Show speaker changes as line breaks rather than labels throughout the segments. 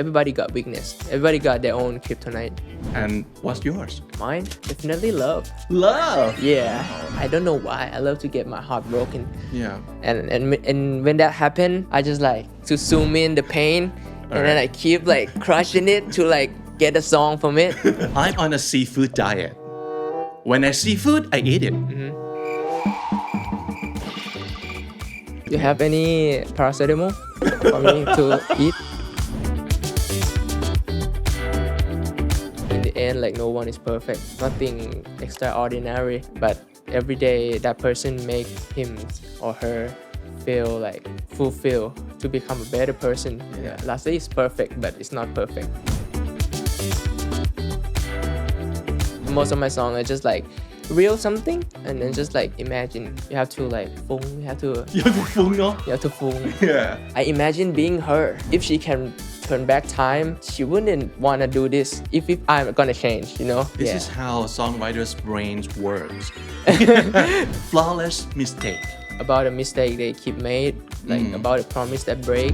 everybody got weakness. Everybody got their own kryptonite.
And what's yours?
Mine, definitely love.
Love.
Yeah, I don't know why. I love to get my heart broken.
Yeah.
And when that happened, I just like to zoom in the pain, and then I keep like crushing it to like get a song from it.
I'm on a seafood diet. When I see food, I eat it.
You have any paracetamol for me to eat? In the end, like no one is perfect. Nothing extraordinary, but every day that person make him or her feel like fulfilled to become a better person. Yeah. Last day is perfect, but it's not perfect. Most of my songs are just like real something and then just like imagine. You have to like fung. You have to fung.
Yeah.
I imagine being her. If she can turn back time, she wouldn't wanna do this. If I'm gonna change, you know.
This is how songwriters' brains works. Flawless mistake.
About a mistake they keep made, like about a promise that break.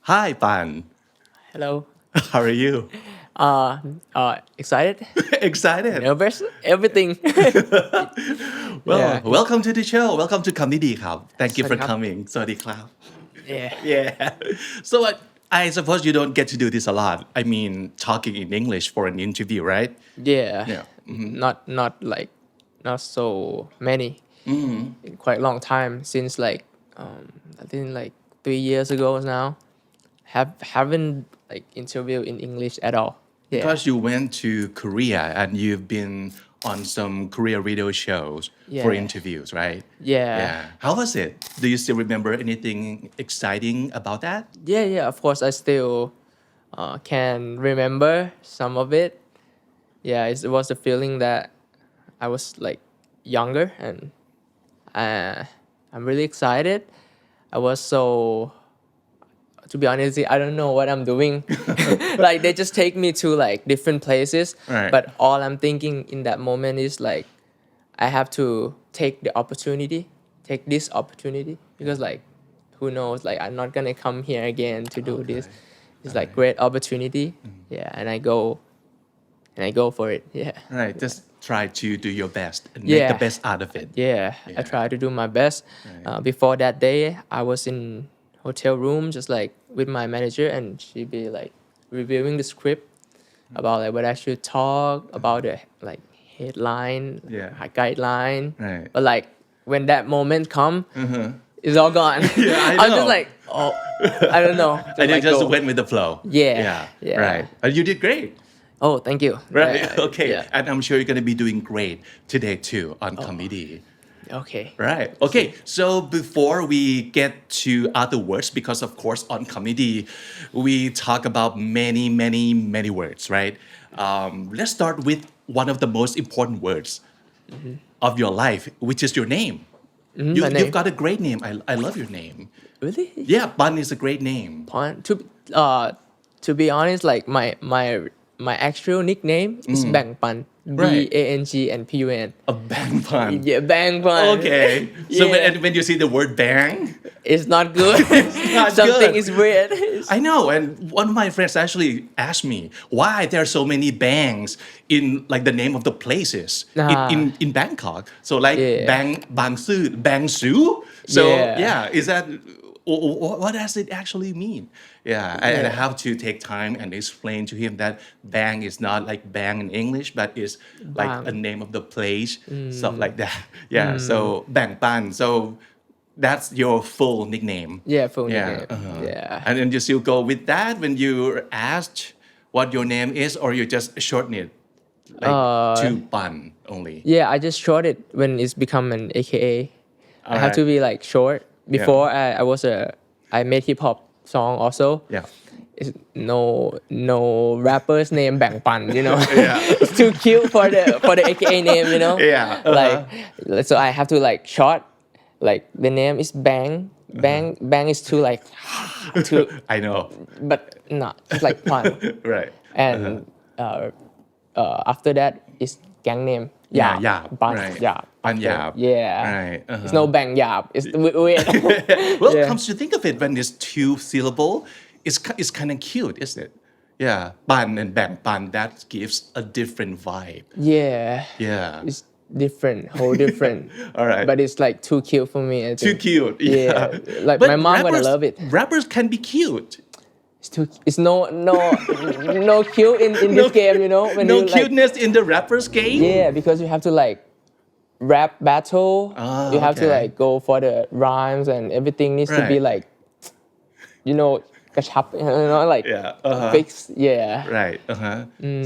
Hi, Pan.
Hello.
How are you?
Excited?
Excited.
Nervous? Everything.
Well, welcome to the show. Welcome to คำนี้ดีครับ Thank you for coming. สวัสดีครับ Yeah. So I suppose you don't get to do this a lot. I mean, talking in English for an interview, right?
Yeah. Not like not so many. In quite a long time since like I think like 3 years ago now. Haven't like interviewed in English at all. Yeah.
Because you went to Korea and you've been on some Korea radio shows for interviews, right?
Yeah.
How was it? Do you still remember anything exciting about that?
Yeah. Of course, I still can remember some of it. Yeah, it was the feeling that I was like younger and I'm really excited. I was so. To be honest, I don't know what I'm doing. Like they just take me to like different places.
Right.
But all I'm thinking in that moment is like, I have to take this opportunity because like, who knows? Like I'm not gonna come here again to do this. It's like great opportunity. Yeah, and I go for it. Yeah.
Right. Just try to do your best and make the best out of it.
Yeah. I try to do my best. Before that day, I was in hotel room just like with my manager and she'd be like reviewing the script about like what I should talk about the like headline, guideline.
Right.
But like when that moment come, it's all gone.
Yeah, I know.
I'm just like, oh, I don't know.
And you
like
just
go.
went with the flow.
Yeah.
Right. And you did great.
Oh, thank you.
Right. Okay.
Yeah.
And I'm sure you're going to be doing great today too on comedy.
Okay.
Right. Okay. So before we get to other words, because of course on comedy, we talk about many words, right? Let's start with one of the most important words of your life, which is your name. You've got a great name. I love your name.
Really?
Yeah, Pan is a great name.
To be honest, like my actual nickname is Bang Pan.
Right.
BANG and PUN.
A bang pan.
Yeah, Bang Pan.
Okay. So
Yeah.
when you see the word bang,
It's not good.
not
Something
good.
is weird.
I know, and one of my friends actually asked me why there are so many bangs in like the name of the places in Bangkok. So like Bang Su, Bang Su. So is that what does it actually mean? And I have to take time and explain to him that bang is not like bang in English, but is like a name of the place, stuff like that. So Bang Pan. So that's your full nickname.
Yeah, full nickname. Yeah.
And then you still go with that when you're asked what your name is, or you just shorten it like to Pan only.
Yeah, I just short it when it's become an AKA. I have to be like short. Before I made hip hop song also.
Yeah.
It's no rapper's name Bang Pan, you know. It's too cute for the AKA name, you know. Like so I have to like short. Like the name is Bang is too like too.
I know.
But not. It's like Pan.
Right.
And after that is gang name.
Yeah,
Yap.
Yap,
Ban
right.
Yap.
Ban
Okay.
Yap.
Yeah.
Right,
It's no Bang Yap. It's weird.
Well,
Yeah.
comes to think of it, when it's two syllable, it's kind of cute, isn't it? Yeah, ban and bang ban, that gives a different vibe.
Yeah.
Yeah.
It's different, whole different.
All right.
But it's like too cute for me. I
Too
think.
cute.
Yeah. Like
But
my mom gonna love it.
Rappers can be cute.
It's no cute in this game, you know. When
No
you like,
cuteness in the rappers game.
yeah, because you have to like rap battle. You have to
okay.
like go for the rhymes and everything needs to be
Right.
like, you know, กระชับ you know, like
Yeah.
fixed. Yeah.
Right.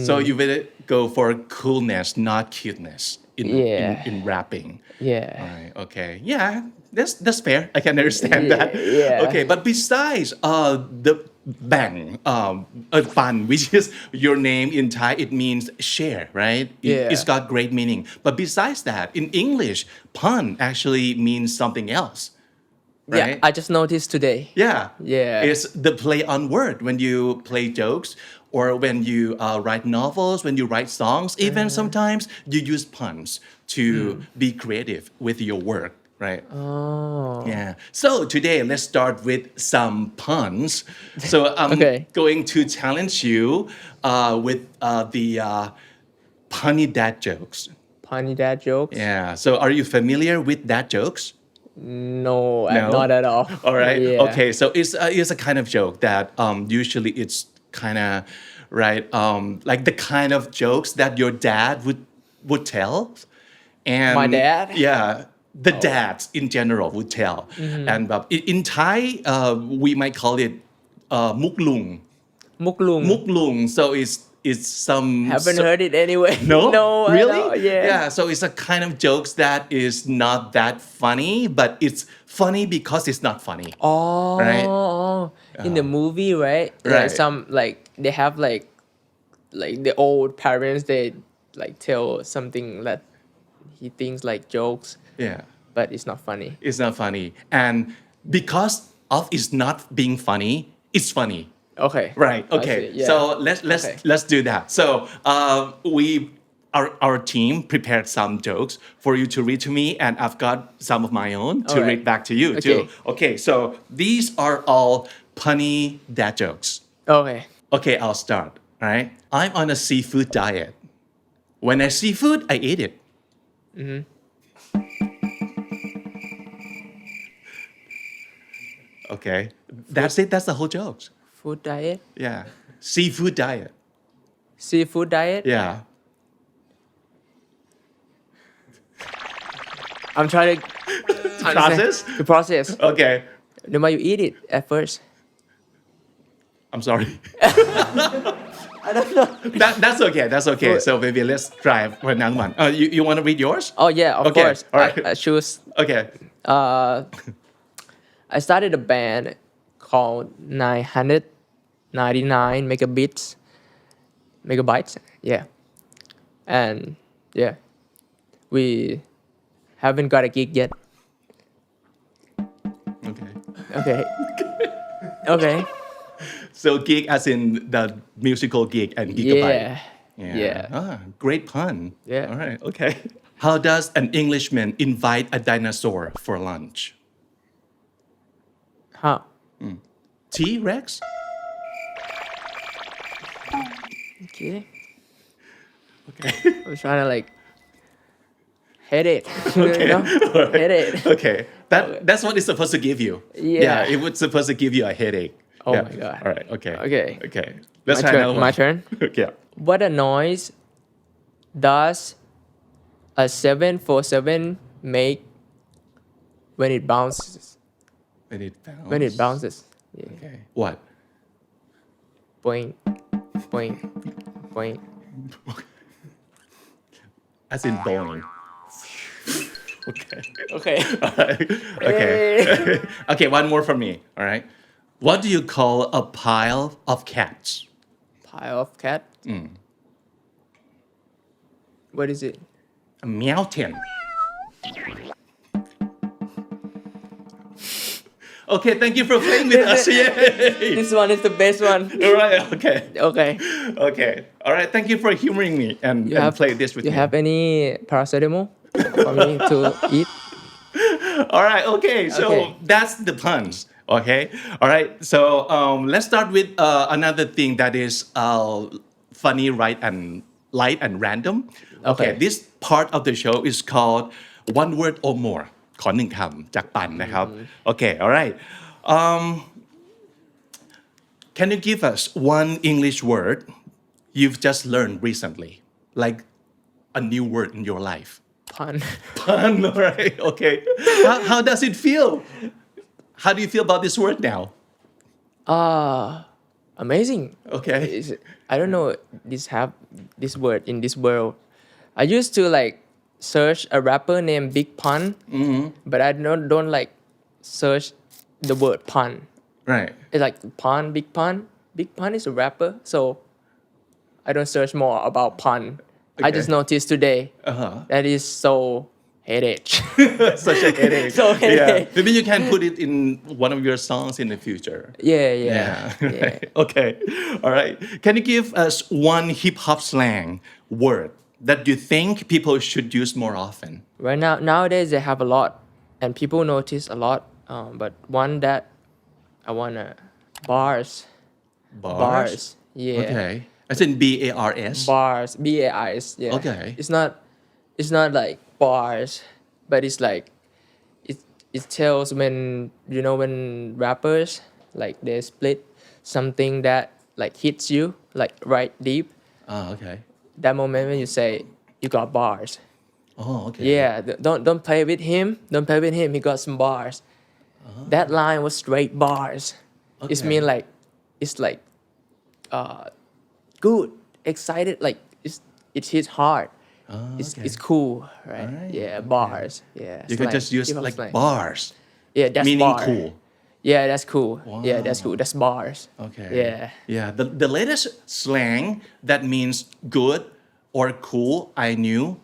So you will go for coolness, not cuteness in rapping.
Yeah.
Right. Okay. Yeah. That's fair. I can understand that.
Yeah.
Okay. But besides the bang, pan, which is your name in Thai, it means share, right?
Yeah.
It's got great meaning. But besides that, in English, pun actually means something else. Right?
Yeah. I just noticed today.
Yeah.
Yeah.
It's the play on word when you play jokes or when you write novels, when you write songs, even sometimes you use puns to be creative with your work, right?
Oh.
Yeah. So today, let's start with some puns. So I'm going to challenge you with the punny dad jokes.
Punny dad jokes?
Yeah. So are you familiar with dad jokes?
No, not at all.
All right.
Yeah.
Okay. So it's a kind of joke that usually it's kind of right like the kind of jokes that your dad would tell. And
My dad?
Yeah. The dads in general would tell. And in Thai, we might call it muk lung.
Muk lung.
Muk lung. So it's some
Haven't heard it anyway.
No?
No,
Really?
I don't. Yeah.
Yeah, so it's a kind of jokes that is not that funny, but it's funny because it's not funny.
Oh,
Right?
in the movie, right?
Right.
Like some like they have like the old parents they like tell something that he thinks like jokes,
Yeah.
but it's not funny.
It's not funny. And because of it's not being funny, it's funny.
Okay.
Right.
I
Okay.
see, yeah.
So
Okay.
let's do that. So our team prepared some jokes for you to read to me, and I've got some of my own to
Alright.
read back to you too. Okay. So these are all punny dad jokes.
Okay.
Okay, I'll start. All right. I'm on a seafood diet. When I see food, I eat it. Okay. That's it. That's the whole joke.
Food diet.
Yeah. Seafood diet.
Seafood diet.
Yeah.
I'm trying to
Process?
The process.
Okay.
Then why you eat it at first?
I'm sorry.
I don't know.
That's okay. That's okay. So maybe let's try for another one. You want to read yours?
Oh yeah, of
Okay,
course.
alright.
I choose.
Okay.
I started a band called 999 megabytes. Yeah. And yeah, we haven't got a gig yet.
Okay.
Okay. Okay.
So gig as in the musical gig and gigabyte.
Yeah.
Great pun.
Yeah.
All right. Okay. How does an Englishman invite a dinosaur for lunch?
How?
T-Rex?
Okay.
Okay.
I'm trying to like hit it.
Okay.
You know?
Alright.
Hit it.
Okay. That's what it's supposed to give you.
Yeah.
It was supposed to give you a headache.
Oh
Yeah.
my God.
All right. Okay.
Okay.
Let's try another one.
My turn.
Okay.
What a noise does a 747 make when it bounces?
When it bounces.
When it bounces. Yeah.
Okay. What?
Boing, boing, boing.
As in bowling. Okay.
Okay.
All right. Okay. Okay, one more from me. All right. What do you call a pile of cats?
Pile of cat. What is it?
A mountain. Okay, thank you for playing with us. Yay.
This one is the best one.
All right. Okay.
Okay.
Okay. All right. Thank you for humoring me and play this with
you
me.
have any paracetamol for me to eat?
All right. Okay. So
Okay.
that's the puns. Okay. All right. So let's start with another thing that is funny, right, and light and random. Okay.
Okay.
This part of the show is called one word or more. ขอหนึ่งคำจากปันนะครับ Okay. All right. Can you give us one English word you've just learned recently, like a new word in your life?
Pun.
Pun, all right, okay. How does it feel? How do you feel about this word now?
Amazing.
Okay.
I don't know have this word in this world. I used to like search a rapper named Big Pun, but I don't like search the word pun.
Right.
It's like pun, Big Pun. Big Pun is a rapper, so I don't search more about pun. I just noticed today that is so headache.
Such a headache.
So headache.
Yeah. Maybe you can put it in one of your songs in the future.
Yeah.
Okay. All right. Can you give us one hip hop slang word that you think people should use more often?
Right now, nowadays they have a lot, and people notice a lot. But one that I wanna bars. Yeah.
Okay. As in BARS?
Bars. BARS. Yeah.
Okay.
It's not like bars, but it's like it tells when when rappers like they split something that like hits you like right deep.
Oh, okay.
That moment when you say you got bars.
Oh, okay.
Yeah, don't play with him. Don't play with him. He got some bars. That line was straight bars. It's
Okay.
mean like it's like good, excited. Like it hits hard. It's cool, right?
Alright,
Yeah, bars. Yeah,
You can
slang,
just use
hip-hop
like
slang.
bars,
Yeah, that's
meaning
bar.
cool.
Yeah, that's cool. Yeah, that's cool. That's bars.
Okay.
Yeah.
Yeah. The latest slang that means good or cool I knew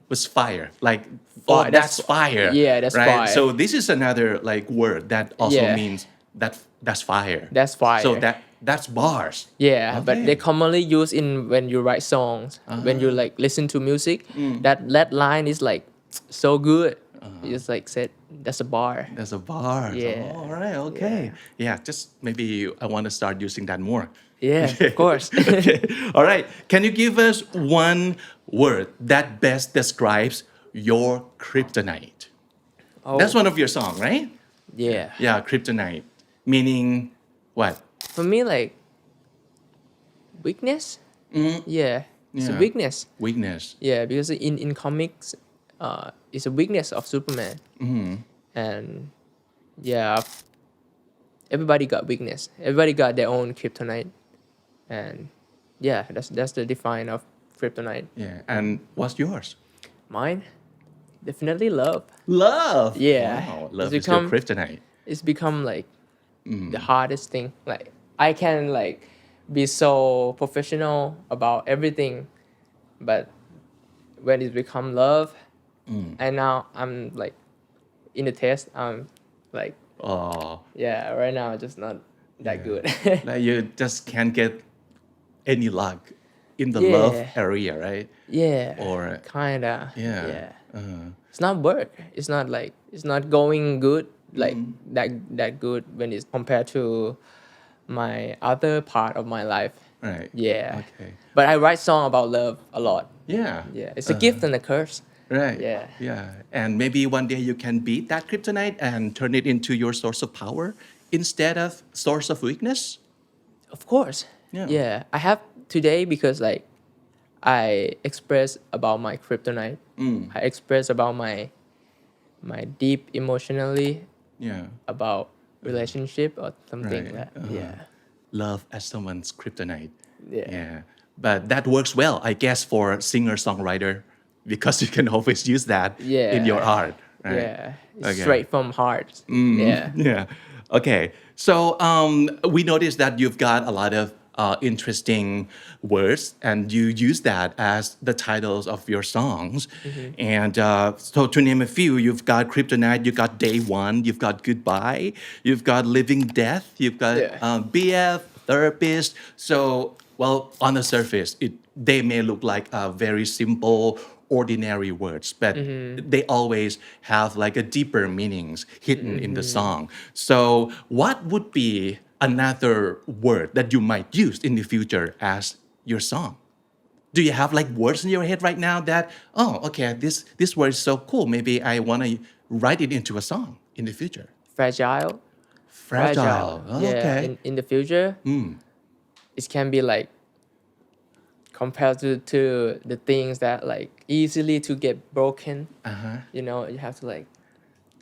was fire. Like,
Fire,
that's fire.
Yeah, that's
right?
fire.
So this is another like word that also
Yeah.
means that's fire.
That's fire.
So that's bars.
Yeah, but
Okay.
they commonly use in when you write songs, when you like listen to music. That line is like so good. You just like said that's a bar.
That's a bar.
Yeah.
Oh, all right. Okay. Yeah. Just maybe I want to start using that more.
Yeah, of course.
Okay. All right. Can you give us one word that best describes your kryptonite? That's one of your song, right?
Yeah.
Yeah, kryptonite. Meaning what?
For me, like weakness. Yeah, it's a
Yeah.
weakness.
Weakness.
Yeah, because in comics, it's a weakness of Superman. And yeah, everybody got weakness. Everybody got their own kryptonite. And yeah, that's the define of kryptonite.
Yeah. And what's yours?
Mine, definitely love.
Love.
Yeah.
Wow. Love
It's
is your
become-
kryptonite.
It's become like the hardest thing. Like I can like be so professional about everything, but when it become love, and now I'm like in the test, I'm like
Oh.
yeah, right now just not that good.
Like you just can't get any luck in the
Yeah.
love area, right?
Yeah,
Or
kinda.
yeah.
Yeah. It's not work. It's not like it's not going good like that good when it's compared to my other part of my life.
Right.
Yeah.
Okay.
But I write song about love a lot.
Yeah.
Yeah. It's a gift and a curse.
Right.
Yeah.
Yeah. And maybe one day you can beat that kryptonite and turn it into your source of power instead of source of weakness.
Of course.
Yeah.
Yeah. I have today because like I express about my kryptonite. I express about my deep emotionally
Yeah.
about relationship or something
Right.
like that. Yeah.
Love as someone's kryptonite.
Yeah.
Yeah. But that works well, I guess, for singer-songwriter because you can always use that
Yeah.
in your art. Right?
Yeah. It's
Okay.
straight from heart. Yeah.
Yeah. Okay. So we noticed that you've got a lot of interesting words, and you use that as the titles of your songs. And so to name a few, you've got Kryptonite, you've got Day One, you've got Goodbye, you've got Living Death, you've got BF, Therapist. So, well, on the surface, they may look like very simple, ordinary words, but they always have like a deeper meanings hidden in the song. So, what would be another word that you might use in the future as your song? Do you have like words in your head right now that, oh, okay, this word is so cool. Maybe I want to write it into a song in the future.
Fragile.
Fragile. Oh,
Yeah.
okay.
In the future, it can be like compared to the things that like easily to get broken. You know, you have to like,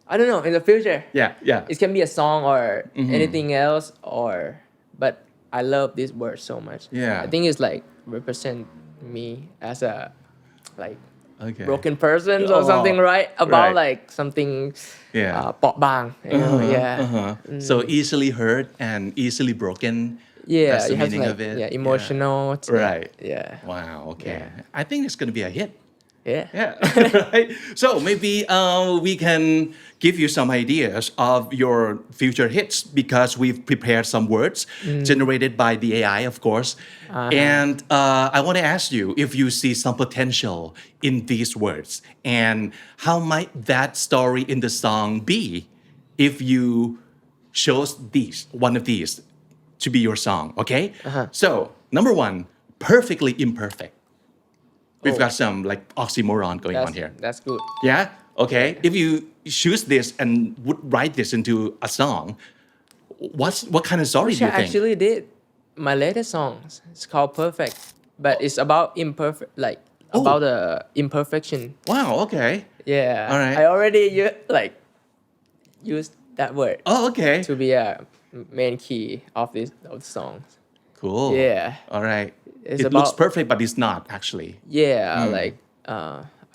I don't know, in the future.
Yeah.
It can be a song or anything else but I love this word so much.
Yeah.
I think it's like represent me as a like
Okay.
broken person or something, right? About
right.
like something เปราะบาง
So easily hurt and easily broken. That's the
you have to
meaning
like
of it.
emotional
Right.
yeah
Wow. Okay. I think it's gonna be a hit.
yeah
Yeah. Right. So maybe we can give you some ideas of your future hits because we've prepared some words generated by the AI, of course. And I want to ask you if you see some potential in these words and how might that story in the song be if you chose one of these to be your song, okay? So, number one, perfectly imperfect. We've got some like oxymoron going on here.
that's good
Yeah? Okay. If you choose this and would write this into a song, what kind of story
which
do you
I
think?
actually did my latest songs it's called Perfect but it's about imperfect like about the imperfection
Wow, okay.
yeah
All right.
I already used that word
Oh, okay.
to be a main key of the songs
Cool.
Yeah.
All right.
It's
It looks
about-
perfect, but it's not actually.
like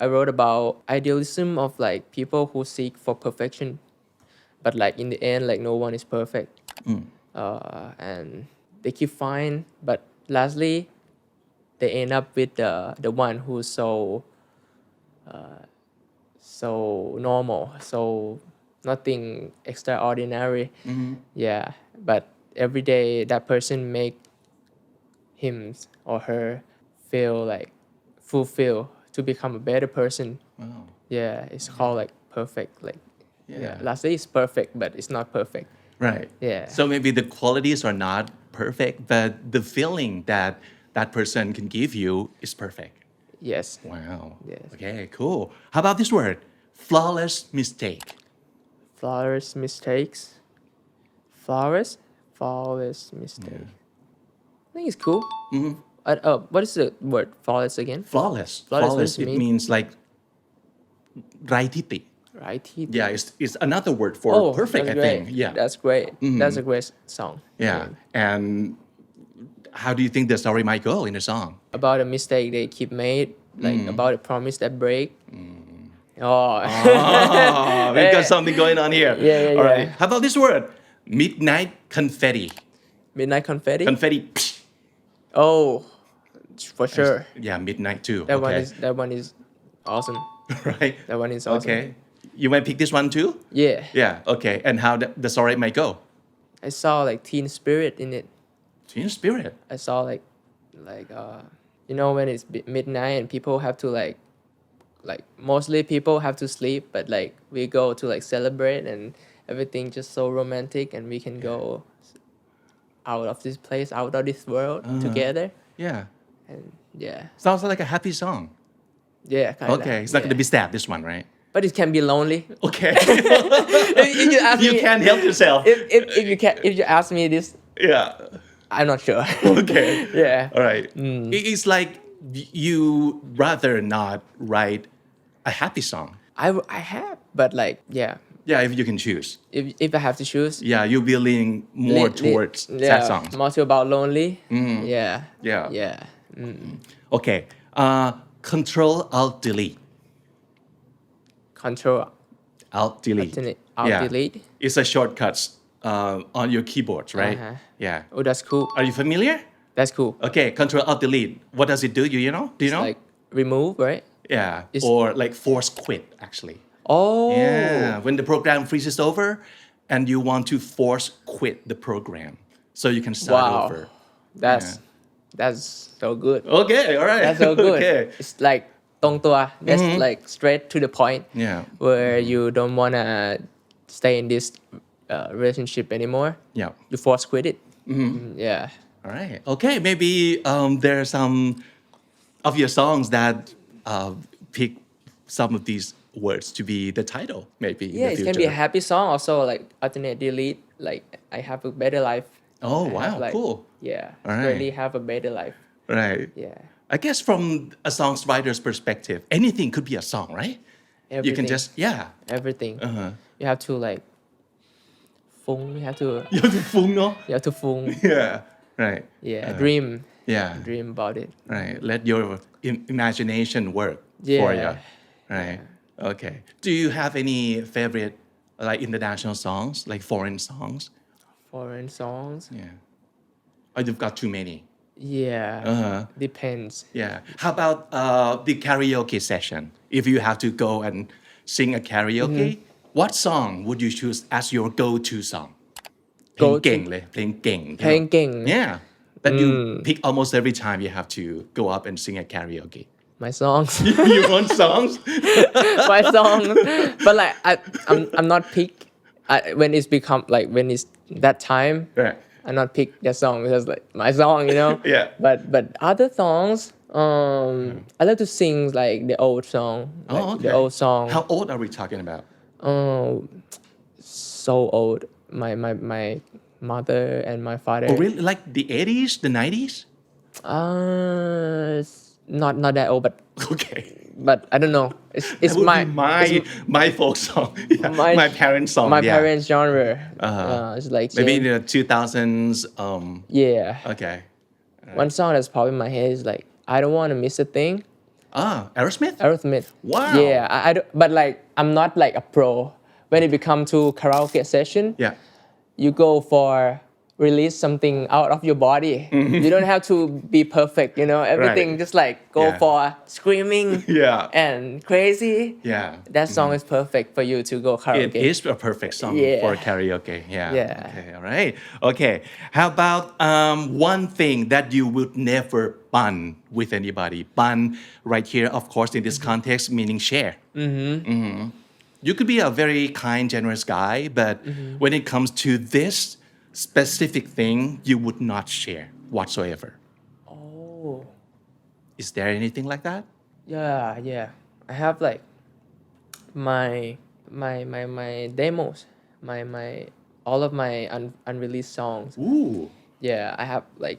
I wrote about idealism of like people who seek for perfection but like in the end like no one is perfect and they keep fine but lastly they end up with the one who's so normal so nothing extraordinary yeah but every day that person make him or her feel like fulfilled to become a better person.
Wow.
Yeah, it's called like perfect. Like
Yeah.
lastly it's perfect, but it's not perfect.
Right.
Yeah.
So maybe the qualities are not perfect, but the feeling that that person can give you is perfect.
Yes.
Wow.
Yes.
Okay, cool. How about this word? Flawless mistake.
Flawless mistakes. Flawless mistake. I think it's cool. What is the word flawless again?
Flawless.
Flawless, what does it
It
mean?
means like ไร้ทิฏฐิ
Right.
Yeah, it's another word for perfect,
that's
I
great.
think. Yeah.
That's great. That's a great song.
Yeah. And how do you think the story might go in the song?
About a mistake they keep made, like about a promise that break. Oh,
We've got something going on here.
Yeah.
All right. How about this word? Midnight confetti.
Midnight Confetti.
Confetti.
Oh, for sure.
Yeah, midnight too.
That one is awesome.
Right.
That one is awesome.
Okay. You might pick this one too?
Yeah.
Yeah. Okay. And how the story might go?
I saw like teen spirit in it.
Teen spirit.
I saw like you know when it's midnight and people have to like mostly people have to sleep but like we go to like celebrate and everything just so romantic and we can go out of this place out of this world together
Yeah.
and yeah
Sounds like a happy song.
kind of
Okay. It's not going to be sad, this one, right?
but it can be lonely
Okay.
if you ask
You
me
can't help yourself.
if you ask me this
Yeah.
I'm not sure
Okay.
yeah
All right. It's like you rather not write a happy song.
I have but like
Yeah, if you can choose.
if I have to choose
Yeah, you'll be leaning more towards sad songs.
more to about lonely yeah
Yeah. Okay. Control Alt Delete.
Control
Alt Delete.
Alt
Yeah.
delete
It's a shortcut on your keyboards, right? Yeah.
oh that's cool
Are you familiar?
That's cool.
Okay, Control Alt Delete. What does it do? You know? Do you know?
Like remove, right?
Yeah. Or like force quit actually.
Oh.
Yeah. When the program freezes over, and you want to force quit the program, so you can start
Wow.
over.
That's so good.
Okay. All right.
That's so good.
Okay.
It's like ตรงตัว That's like straight to the point.
Yeah.
Where you don't wanna stay in this relationship anymore.
Yeah.
You force quit it. Yeah.
All right. Okay. Maybe there are some of your songs that pick some of these words to be the title. Maybe in
Yeah,
the
it
future.
can be a happy song. Also, like alternate delete. Like I have a better life.
Oh
I
wow!
have, like,
Cool.
Yeah.
All right.
Really have a better life.
Right.
Yeah.
I guess from a songwriter's perspective, anything could be a song, right? You can
Everything.
just
Everything. You have to like ฟุ้ง You have to
You have to ฟุ้ง no?
You have to ฟุ้ง
Yeah. Right.
Yeah. Dream.
Yeah.
Dream about it.
Right. Let your imagination work for you. Right. Okay. Do you have any favorite like international songs, like foreign songs?
Foreign songs.
Yeah. Oh, you've got too many.
Yeah. Depends.
Yeah. How about the karaoke session? If you have to go and sing a karaoke, what song would you choose as your go-to song? เพลง
Go-to
เก่งเลย เพลงเก่ง
เพลงเก่ง
Yeah. That you pick almost every time you have to go up and sing at karaoke.
My songs.
Your own songs?
My song. But like I'm not pick when it's become like when it's that time.
Right.
I not pick that song because like my song, you know.
Yeah.
But other songs, I like to sing like the old song, like
Oh, okay.
the old song.
How old are we talking about?
So old. My mother and my father.
Oh, really? Like the 80s, the 90s?
Not that old,
Okay.
but I don't know. It's
That would
my
be my folk song. Yeah, my parents' song.
my
yeah.
parents' genre. It's like
Maybe in
change.
the 2000s.
Yeah.
Okay.
One song that's popping in my head is like I don't want to miss a thing.
Aerosmith?
Aerosmith.
Wow.
Yeah, I don't, but like I'm not like a pro. When it become to karaoke session,
Yeah.
you go for release something out of your body. You don't have to be perfect, you know. Everything
Right.
just like go
Yeah.
for screaming
Yeah.
and crazy.
Yeah.
That song is perfect for you to go
It
karaoke.
is a perfect song
Yeah.
for karaoke. Yeah.
Yeah.
Okay. All right. Okay. How about one thing that you would never bun with anybody? Bun right here, of course, in this context, meaning share. You could be a very kind, generous guy, but when it comes to this specific thing, you would not share whatsoever.
Oh,
Is there anything like that?
yeah. I have like my demos, my all of my unreleased songs.
Ooh.
Yeah, I have like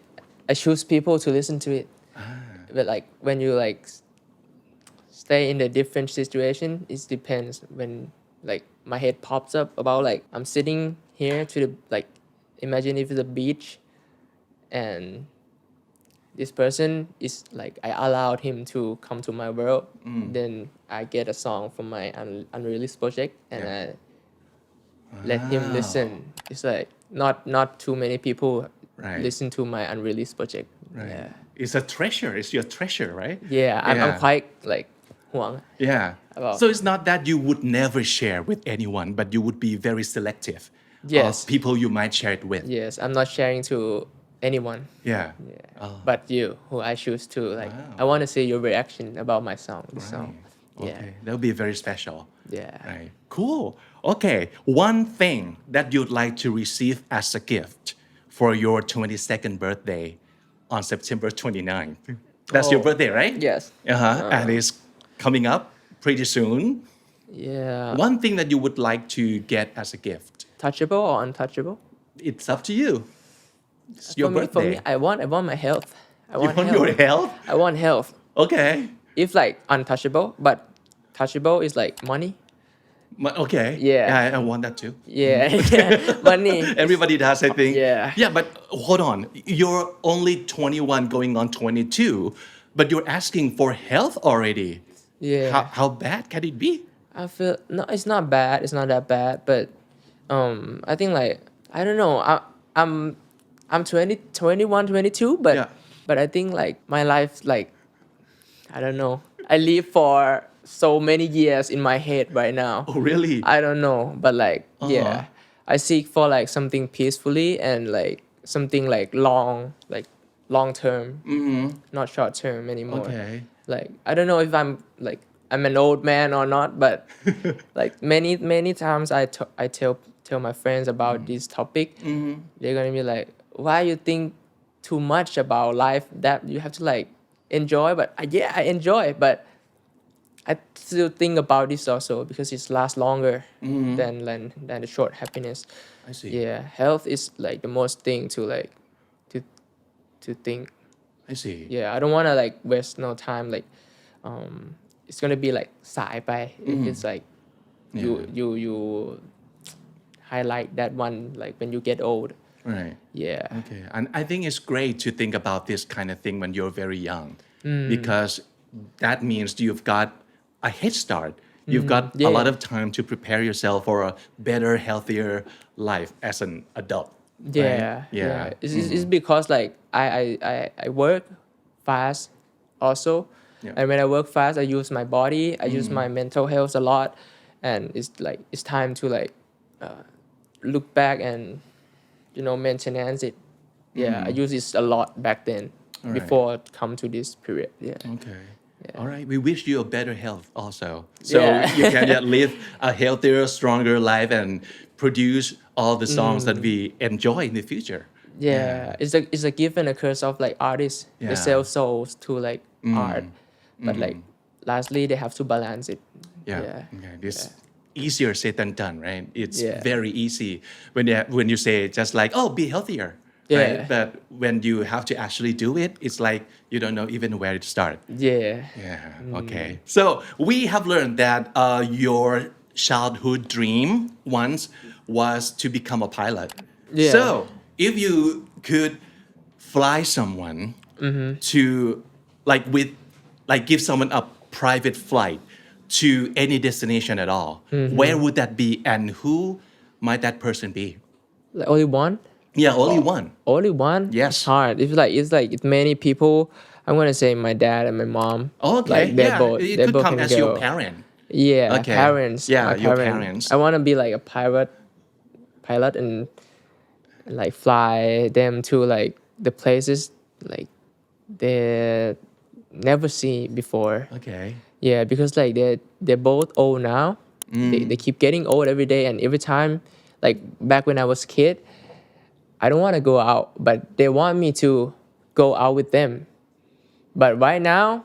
I choose people to listen to it. But like when you like stay in a different situation, it depends when like my head pops up about like I'm sitting here to the like imagine if it's a beach and this person is like I allowed him to come to my world, then I get a song from my unreleased project and I let him listen. It's like not too many people
Right.
listen to my unreleased project.
Right.
Yeah.
It's a treasure. It's your treasure, right?
Yeah, I'm
Yeah.
quite like ห่วง
Yeah.
About-
So it's not that you would never share with anyone, but you would be very selective
Yes.
of people you might share it with.
Yes, I'm not sharing to anyone.
Yeah.
Yeah. But you, who I choose to like, I want to see your reaction about my song. This song. Yeah.
Okay. That would be very special.
Yeah.
Right. Cool. Okay. One thing that you'd like to receive as a gift for your 22nd birthday on September 29th. That's your
Oh.
birthday, right?
Yes.
And it's coming up pretty soon.
Yeah.
One thing that you would like to get as a gift.
Touchable or untouchable?
It's up to you. It's your
For
birthday.
me, I want my health. I
You
want
want
health.
your health?
I want health.
Okay.
If like untouchable, but touchable is like money.
Okay.
Yeah.
I want that too.
Yeah. Yeah. Money.
Everybody does, I think.
Yeah.
Yeah, but hold on. You're only 21 going on 22, but you're asking for health already.
Yeah.
How bad can it be?
I feel no, it's not bad. It's not that bad, but I think like I don't know. I'm I'm 20, 21, 22, but
Yeah.
but I think like my life like I don't know. I live for so many years in my head right now.
Oh, really?
I don't know, but like yeah, I seek for like something peacefully and like something like long term, not short term anymore.
Okay.
Like I don't know if I'm an old man or not, but like many times I tell my friends about this topic. They're gonna be like, why you think too much about life that you have to like enjoy? But yeah, I enjoy, but I still think about this also because it lasts longer than the short happiness.
I see.
Yeah, health is like the most thing to like to to think.
I see.
Yeah, I don't want to like waste no time like it's gonna be like สายไป if it's like you highlight that one like when you get old.
Right.
Yeah.
Okay. And I think it's great to think about this kind of thing when you're very young because that means you've got a head start. You've got a lot of time to prepare yourself for a better, healthier life as an adult.
Yeah,
right? Yeah.
It's because like I work fast also, and when I work fast, I use my body, I use my mental health a lot, and it's time to like look back and maintenance it. Yeah, I use this a lot back then before come to this period. Yeah.
Okay. All right. We wish you a better health also. So you can live a healthier, stronger life and produce all the songs that we enjoy in the future.
Yeah. It's a gift and a curse of like artists. They sell souls to like art, but like lastly they have to balance it.
Yeah. Okay. This easier said than done, right? It's very easy when you say just like, oh, be healthier. Right? But when you have to actually do it, it's like you don't know even where to start. Yeah. Okay. So we have learned that your childhood dream once was to become a pilot.
Yeah.
So if you could fly someone to give someone a private flight to any destination at all, where would that be and who might that person be?
Like only one?
Yeah, only one.
Only one?
Yes.
It's hard. It's many people. I'm gonna say my dad and my mom.
Okay.
Like they both.
It
They
could
both
come
can
as
go.
your parent.
Yeah,
Okay.
parents.
Yeah,
my
your parents.
I want to be like a pilot and like fly them to like the places like they never see before.
Okay.
Yeah, because like they're both old now. They keep getting old every day, and every time, like back when I was a kid, I don't want to go out, but they want me to go out with them. But right now,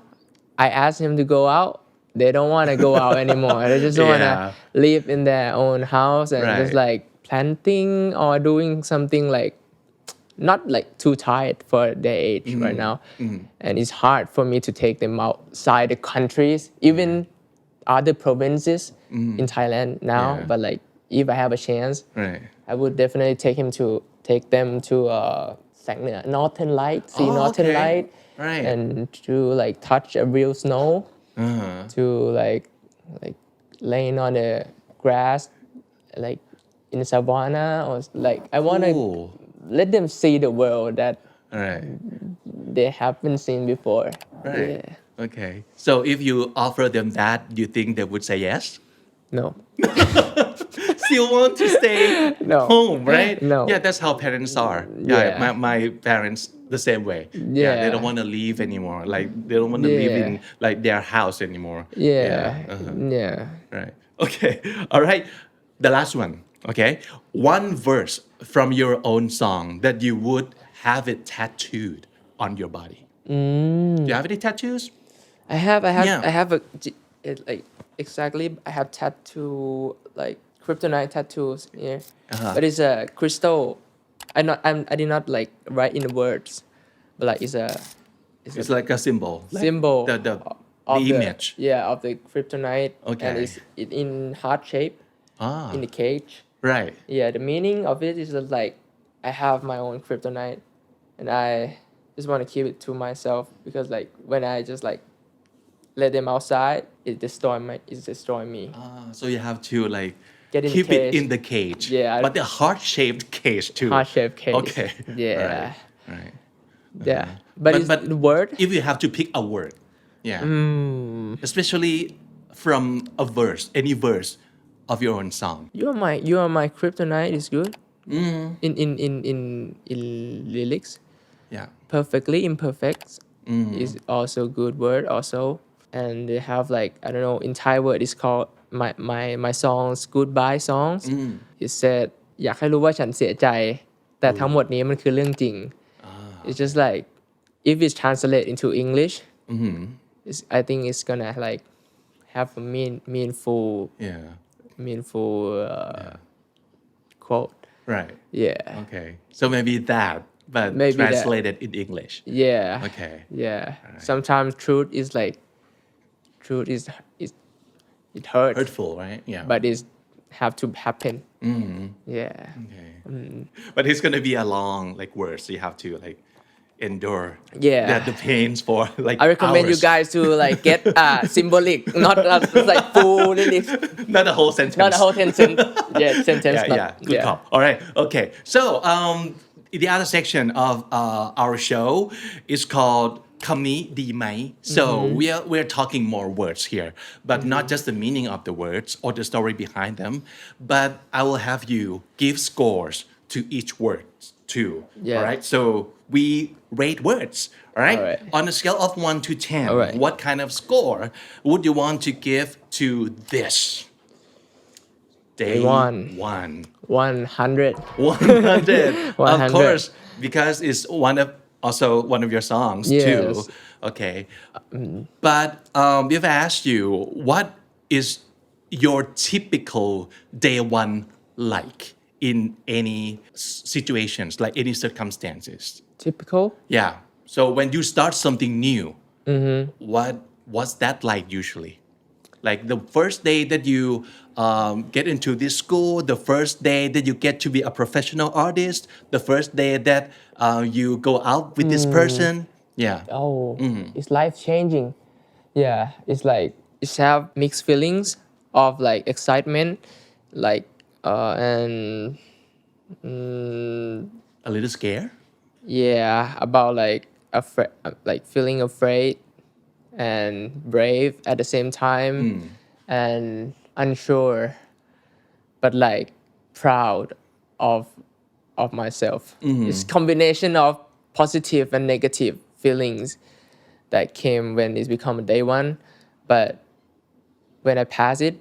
I ask him to go out. They don't want to go out anymore. They just want to live in their own house and just like planting or doing something like not like too tired for their age right now. And it's hard for me to take them outside the countries, even other provinces in Thailand now. But like if I have a chance, I would definitely take them to แสงเหนือ Northern Light, see Northern Light, and to like touch a real snow, to like laying on the grass, like in savannah, or like I want to let them see the world that they haven't seen before.
Right.
Yeah.
Okay. So if you offer them that, you think they would say yes?
No.
Still want to stay home, right?
No.
Yeah, that's how parents are. Yeah. My parents the same way.
Yeah.
They don't want to leave anymore. Like they don't want to live in like their house anymore.
Yeah.
Right. Okay. All right. The last one. Okay. One verse from your own song that you would have it tattooed on your body. Do you have any tattoos?
I have like exactly. I have tattoo like Kryptonite tattoos here, but it's a crystal. I did not like write in the words, but like
It's like a symbol.
symbol
The
of
image.
of the Kryptonite.
Okay.
And it's in heart shape in the cage.
Right.
Yeah, the meaning of it is that like I have my own Kryptonite, and I just want to keep it to myself because like when I just like let them outside, it destroy me.
So you have to like
get in
keep
the
it
cage.
in the cage.
Yeah.
But the heart-shaped cage too.
Heart-shaped cage.
Okay.
Yeah.
Right.
Yeah. But it's the word.
If you have to pick a word, yeah. Especially from a verse, any verse of your own song.
You are my kryptonite is good. In lyrics.
Yeah.
Perfectly imperfect is also good word also. And they have like I don't know in Thai word it's called my songs goodbye songs. It said อยากให้รู้ว่าฉันเสียใจแต่ทั้งหมดนี้มันคือเรื่องจริง It's just like if it's translated into English I think it's gonna like have a meaningful quote.
Right.
Yeah.
Okay. So maybe that, but
Maybe that.
translated in English.
Yeah.
Okay.
Yeah. Sometimes truth is it hurts.
Hurtful, right? Yeah.
But it's have to happen. Yeah.
Okay. But it's gonna be a long like words. So you have to like endure the pains for like
I recommend
hours.
you guys to like get symbolic, not like full lyrics,
Not the whole sentence.
not a whole sentence. Yeah, sentence.
Yeah. Good call. All right. Okay. So the other section of our show is called คำนี้ดีไหม So we're talking more words here, but not just the meaning of the words or the story behind them, but I will have you give scores to each word too.
Yeah.
All right. So we rate words. All right.
All right.
On a scale of 1 to 10,
All right.
what kind of score would you want to give to this? Day
one.
1.
100.
100. Of
100.
course, because it's one of your songs too.
Yes.
Okay. But we've asked you, what is your typical day one like in any situations, like any circumstances?
Typical.
Yeah. So when you start something new, what's that like usually? Like the first day that you get into this school, the first day that you get to be a professional artist, the first day that you go out with this person. Yeah.
Oh, it's life changing. Yeah, it's like it's have mixed feelings of like excitement, like and
A little scared.
yeah, about like like feeling afraid and brave at the same time and unsure but like proud of myself. It's combination of positive and negative feelings that came when it's become a day one, but when I pass it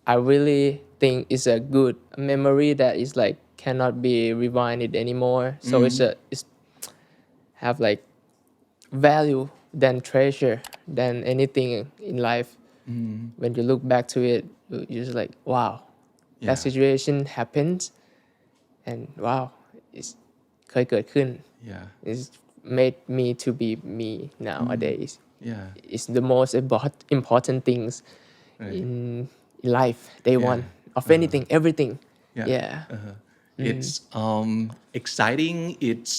I really think it's a good memory that is like cannot be rewinded anymore. So it's have like value than treasure than anything in life. When you look back to it you're just like wow, that situation happened and wow, it's เคยเกิดขึ้น it's made me to be me nowadays. It's the most important things in life, day one of anything, everything. It's
exciting. It's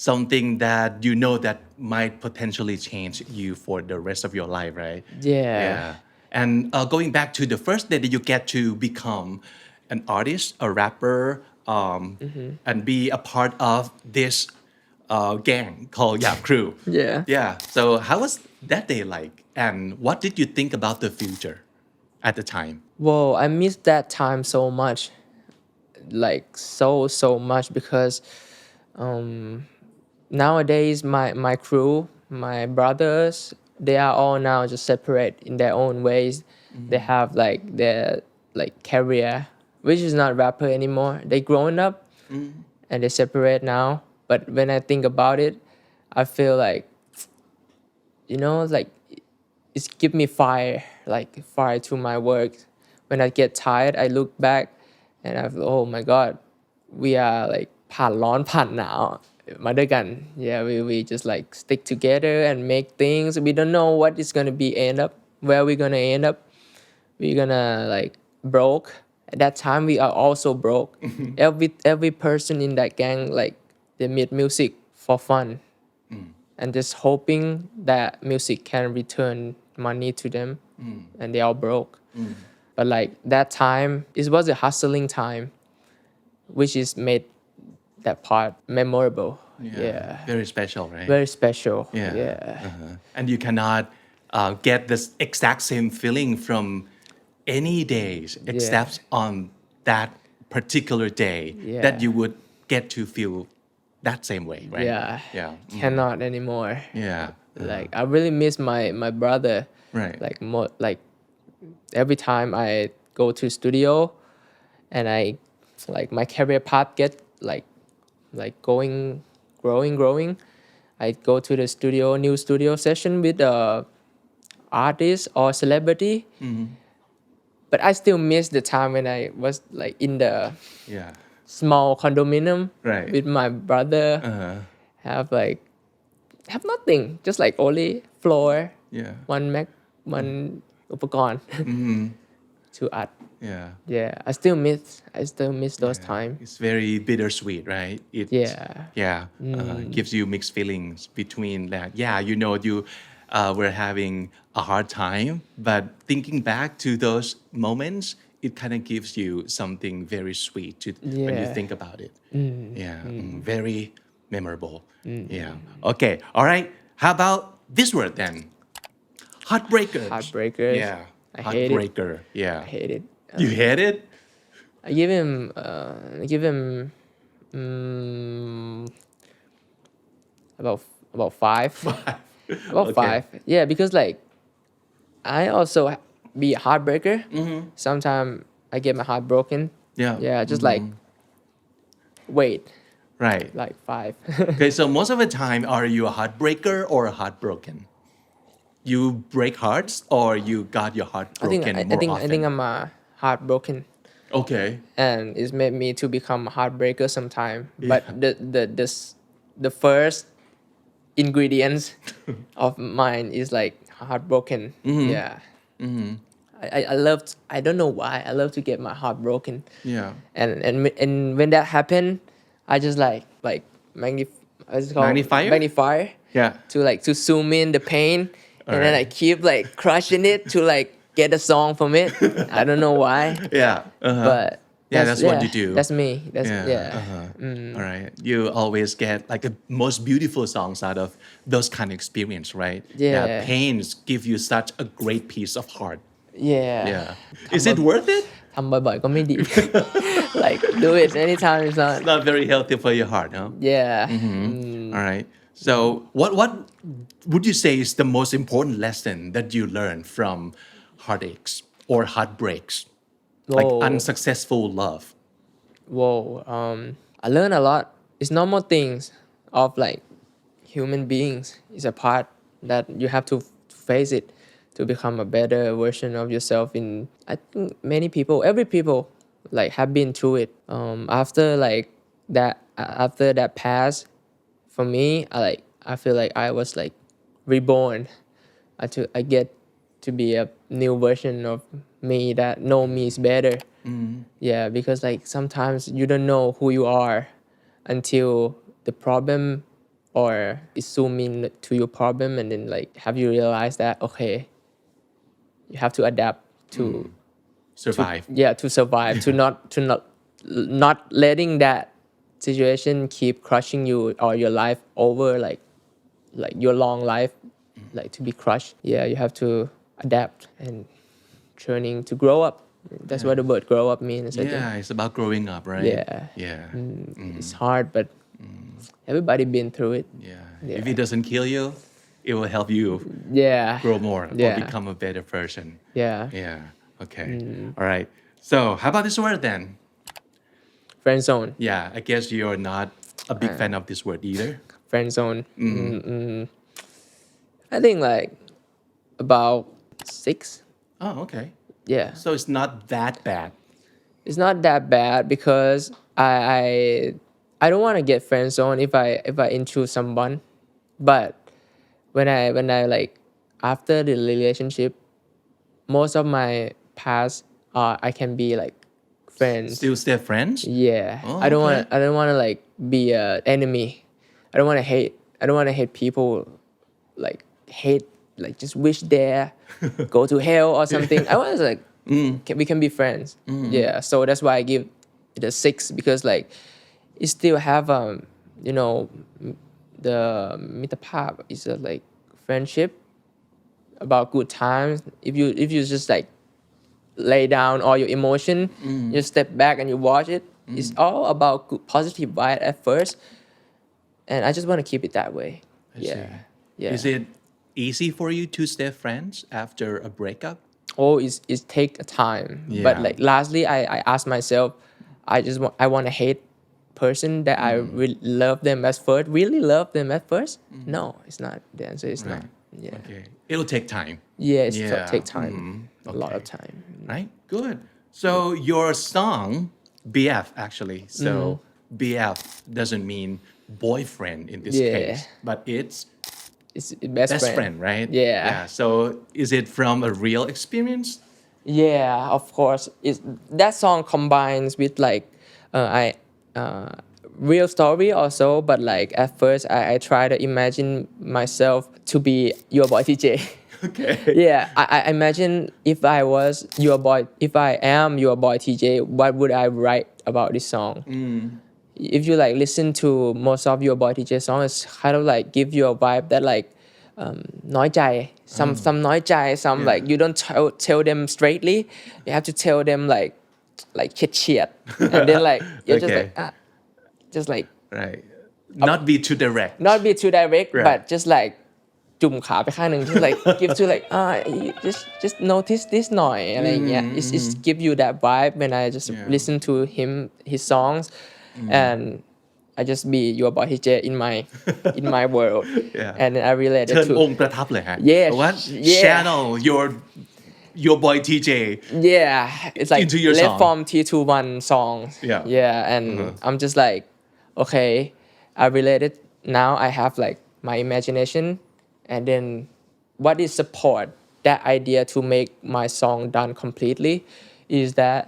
something that you know that might potentially change you for the rest of your life, right?
Yeah.
And going back to the first day that you get to become an artist, a rapper, and be a part of this gang called Yap Crew. Yeah. So how was that day like? And what did you think about the future at the time?
Whoa, I missed that time so much. Like so much because nowadays my crew, my brothers, they are all now just separate in their own ways. They have like their like career, which is not rapper anymore. They grown up and they separate now. But when I think about it, I feel like like it's give me fire to my work. When I get tired, I look back and I feel, oh my God, we are like ผ่านร้อนผ่านหนาวมาด้วยกัน Yeah, we just like stick together and make things. We don't know what is gonna be end up, where we gonna end up. We're gonna like broke. At that time, we are also broke. Every person in that gang like they made music for fun and just hoping that music can return money to them, and they all broke. but like that time it was a hustling time which is made that part memorable. Yeah.
Very special, right?
Very special.
Yeah.
Yeah.
And you cannot get this exact same feeling from any days except on that particular day that you would get to feel that same way, right?
Yeah.
Yeah.
Cannot anymore.
Yeah.
Like I really miss my brother.
Right.
Like more like every time I go to studio and I like my career path get like growing. I go to the studio, new studio session with artist or celebrity. But I still miss the time when I was like in the small condominium with my brother. Have nothing, just like only floor, one อุปกรณ์ to art. Yeah, I still miss those times.
It's very bittersweet, right? Gives you mixed feelings between that. Yeah, you know you were having a hard time, but thinking back to those moments, it kind of gives you something very sweet when you think about it. Very memorable. Okay. All right. How about this word then? Heartbreakers. Yeah.
I hate
Heartbreaker.
it.
Yeah.
I hate it.
You hate it?
I give him about five. About five. Yeah, because like I also be a heartbreaker. Sometimes I get my heart broken. Yeah, just like wait.
Right.
Like five.
Okay, so most of the time, are you a heartbreaker or a heartbroken? You break hearts or you got your heart broken more often?
I think I'm heartbroken.
Okay.
And it's made me to become a heartbreaker sometime. But the first ingredients of mine is like heartbroken. Yeah. I love I don't know why I love to get my heart broken.
Yeah.
And when that happened, I just like magnifier.
Yeah.
To zoom in the pain. And then I keep like crushing it to like get a song from it. I don't know why.
Yeah.
But
that's what you do.
That's me.
All right. You always get like the most beautiful songs out of those kind of experience, right?
Yeah.
Pains give you such a great piece of heart.
Yeah.
Is it worth it?
ทำบ่อยๆก็ไม่ดี Like do it anytime it's not.
It's not very healthy for your heart, no?
Yeah.
All right. So what would you say is the most important lesson that you learned from heartaches or heartbreaks? Like unsuccessful love?
I learned a lot. It's normal things of like human beings. It's a part that you have to face it to become a better version of yourself. I think many people, every people like have been through it. After that pass, for me, I feel like I was like reborn. I get to be a new version of me that know me is better. Yeah, because like sometimes you don't know who you are until the problem or it zoom in to your problem and then like have you realize that okay, you have to adapt to
survive.
To survive. to not letting that situation keep crushing you or your life over like your long life like to be crushed. Yeah, you have to adapt and turning to grow up. That's what the word grow up means.
It's about growing up, right?
It's hard, but everybody been through it.
If it doesn't kill you, it will help you grow more or become a better person. Okay. All right. So how about this word then?
Friend zone.
I guess you're not a big fan of this word either.
Friend zone. I think like about 6.
Oh, okay.
Yeah.
So it's not that bad.
It's not that bad because I don't want to get friend zone if I into someone, but when I like after the relationship, most of my past I can be like friends.
Still stay friends?
Yeah. I don't want to like be a enemy. I don't want to hate people like hate like just wish there go to hell or something. I want to like we can be friends. Yeah, so that's why I give it a 6 because like it still have you know the มิตรภาพ is a like friendship about good times. If you just like lay down all your emotion, you step back and you watch it. It's all about good, positive vibe at first, and I just want to keep it that way. Yeah.
Is it easy for you to stay friends after a breakup?
Oh, it's take a time. But like lastly, I asked myself, I want to hate person that I really love them at first. Really love them at first? No, it's not. The answer is not. Yeah.
Okay. It'll take time.
Yeah, it's take time. A lot of time.
Right? Good. So your song BF actually. So BF doesn't mean boyfriend in this case, but it's
best
friend, right?
Yeah.
So is it from a real experience?
Yeah, of course. That song combines with like real story also, but like at first I try to imagine myself to be your boy TJ.
Okay.
Yeah, I imagine if I was your boy, if I am your boy TJ, what would I write about this song? If you like listen to most of your boy TJ songs, it's kind of like give you a vibe that like น้อยใจ some น้อยใจ some like you don't tell them straightly, you have to tell them like เฉียด and then like you're just like just like
right, not be too direct,
but just like จุ่มขาไปข้างหนึ่ง just like give to like just notice this หน่อยอะไรอย่างเงี้ย it's give you that vibe when I just listen to his songs and I just be your boy TJ in my world and then I related
เชิญ
to
องค์ประทับเลยฮะ
Yeah.
channel your boy TJ
it's like
into your
left
song.
from T21 songs and I'm just like okay, I related now. I have like my imagination and then what is support that idea to make my song done completely is that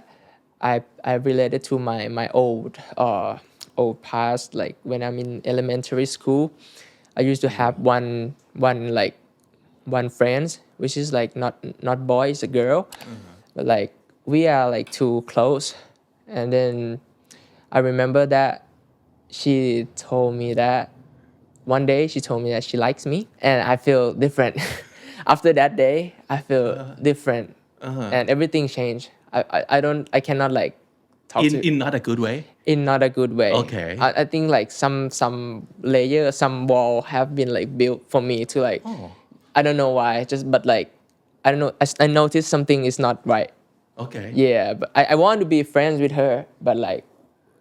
I related to my old past, like when I'm in elementary school. I used to have one friend which is like not boy, it's a girl, but like we are like too close. And then I remember that she told me that one day she told me that she likes me and I feel different. After that day I feel different and everything changed. I cannot like talk
in not a good way.
In not a good way.
Okay.
I think like some layer, some wall have been like built for me to like I don't know why, just but like I don't know, I noticed something is not right.
Okay.
Yeah, but I want to be friends with her, but like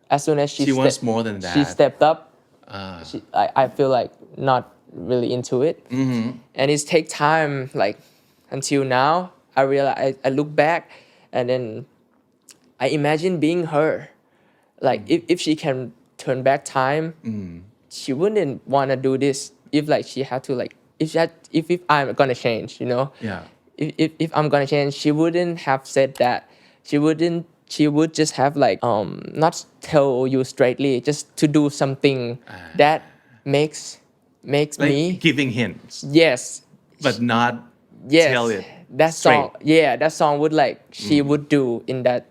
as soon as
she wants more than that.
She stepped up. I feel like not really into it, and it's take time. Like until now, I realize I look back, and then I imagine being her. Like if she can turn back time, she wouldn't want to do this. If like she had to like if I'm gonna change, you know.
Yeah.
If I'm gonna change, she wouldn't have said that. She would just have like not tell you straightly, just to do something that makes
like
me
giving hints.
Yes.
But not tell it.
That
straight.
song, that song would like she would do in that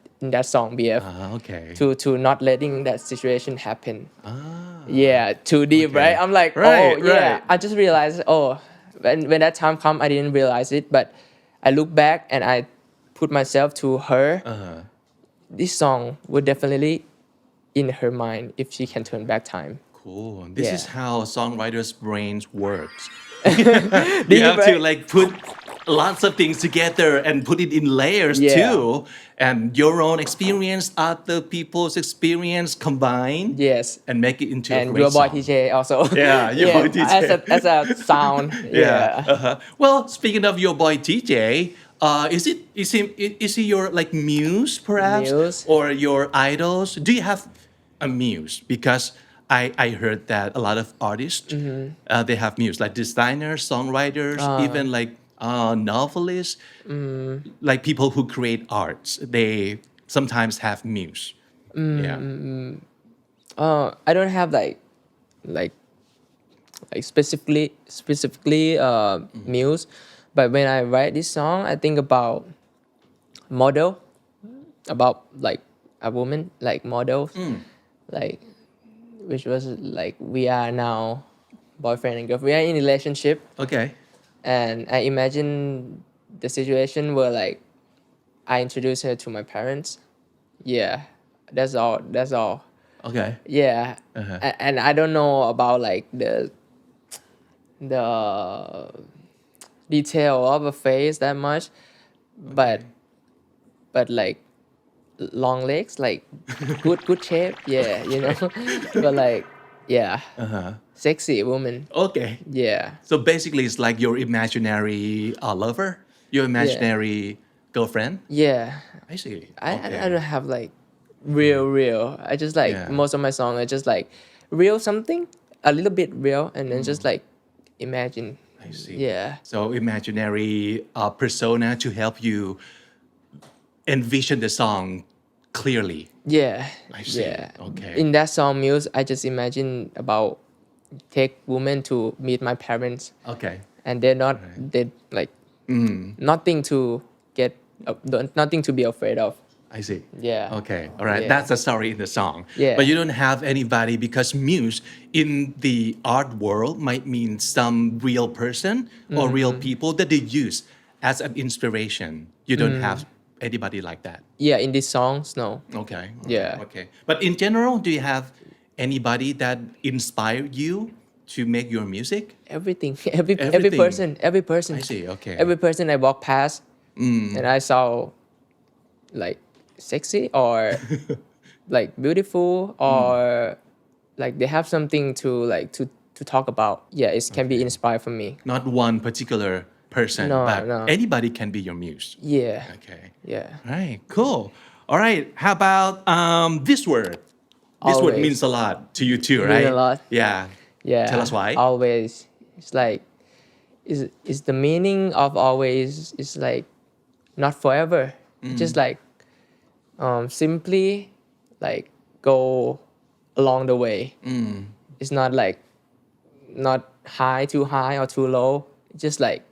song BF.
Okay.
To not letting that situation happen. Yeah, too deep, right? I'm like,
right.
I just realized, when that time come, I didn't realize it, but I look back and I put myself to her. This song would definitely in her mind if she can turn back time.
Cool. This is how songwriters' brains works.
You
have to like put lots of things together and put it in layers too. And your own experience, other people's experience combined.
Yes.
And make it into a
and
great
your boy
song.
TJ also.
Your boy TJ.
As a sound.
Well, speaking of your boy TJ, is he your like muse perhaps?
Muse.
Or your idols? Do you have a muse? Because I heard that a lot of artists they have muse, like designers, songwriters, even like novelists, like people who create arts. They sometimes have muse.
I don't have like specifically muse, but when I write this song, I think about model about like a woman like models like which was like we are now boyfriend and girlfriend we are in a relationship
Okay.
and I imagine the situation where like I introduce her to my parents yeah that's all
Okay.
yeah and I don't know about like the detail of a face that much but like long legs like good shape yeah but like yeah sexy woman
Okay.
yeah
So basically, it's like your imaginary lover, your imaginary girlfriend.
yeah
I see.
I
Okay.
don't have like real I just like
Yeah.
most of my songs are just like real something a little bit real and then just like imagine
I see.
yeah
So imaginary persona to help you envision the song clearly.
yeah
I see.
yeah
Okay.
in that song Muse I just imagine about take women to meet my parents
Okay.
and they like nothing to get nothing to be afraid of
I see.
Yeah.
Okay. All right.
Yeah.
That's the story in the song.
Yeah.
But you don't have anybody because muse in the art world might mean some real person or real people that they use as an inspiration. You don't have anybody like that.
yeah in these songs no
Okay.
Yeah.
Okay. But in general, do you have anybody that inspired you to make your music?
everything every
Everything.
every person
I see. Okay.
every person I walk past and I saw like sexy or like beautiful or like they have something to like to talk about yeah it can be inspired from me
Not one particular person,
No,
but
no.
anybody can be your muse.
yeah
Okay.
yeah
Right, cool. All right, how about this word? This word
Always.
means a lot to you too,
Mean
right?
a lot.
Yeah.
yeah
Tell us why.
always it's like is the meaning of always is like not forever just like simply like go along the way it's not like not high too high or too low just like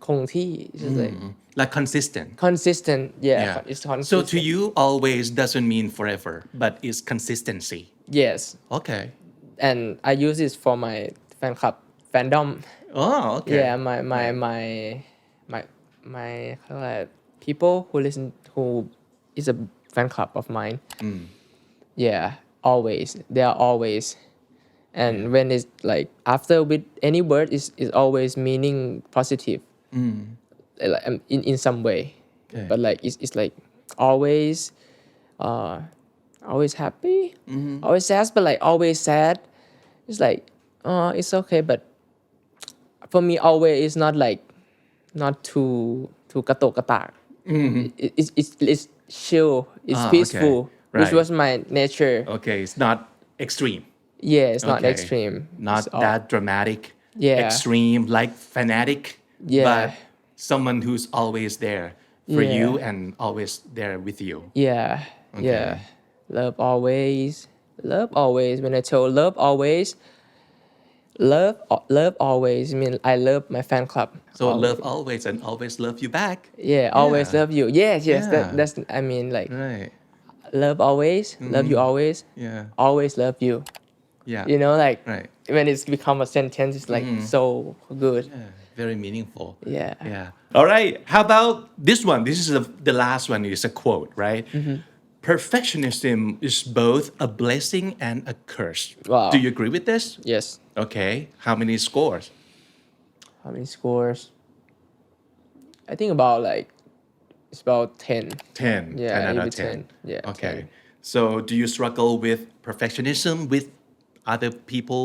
คงที่ it's just like
Like consistent.
consistent yeah,
Yeah.
it's
So
consistent
to you, always doesn't mean forever, but it's consistency.
yes
Okay.
and I use this for my fan club fandom
Oh, okay.
yeah my people who listen who is a fan club of mine yeah always they are always and when it's like after with any word is always meaning positive like in some way
Okay.
but like it's like always always happy always sad but like always sad it's like it's okay but for me always is not like not too กระโตกกระตาก it's chill it's
okay.
peaceful which
Right.
was my nature
Okay, it's not extreme.
yeah it's not
Okay.
extreme
Not
It's all-
that dramatic.
Yeah.
Extreme, like fanatic.
Yeah.
But someone who's always there for
Yeah.
you and always there with you.
yeah yeah love always when I told love always mean I love my fan club
So
always.
love always and always love you back.
yeah always love you yes
Yeah.
that's I mean like
Right.
love always love you always
Yeah.
always love you
Yeah.
you know like
Right.
when it's become a sentence it's like so good
Yeah. Very meaningful.
yeah
Yeah. All right. How about this one? This is the last one. Is a quote, right? Perfectionism is both a blessing and a curse.
Wow.
Do you agree with this?
yes
Okay. How many scores?
how many scores I think about like it's about 10
10.
Yeah,
10 out
maybe
of 10.
10. Yeah,
Okay.
10.
So do you struggle with perfectionism with other people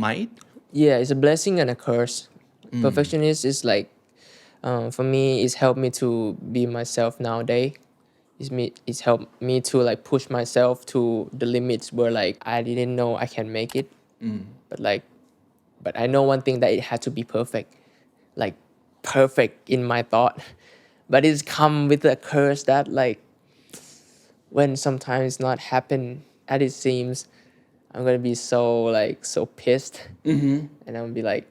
might?
yeah it's a blessing and a curse perfectionist is like for me it's helped me to be myself nowadays it's helped me to like push myself to the limits where like I didn't know I can make it but I know one thing that it had to be perfect like perfect in my thought but it's come with a curse that like when sometimes it's not happen as it seems I'm gonna be so pissed and I'm gonna be like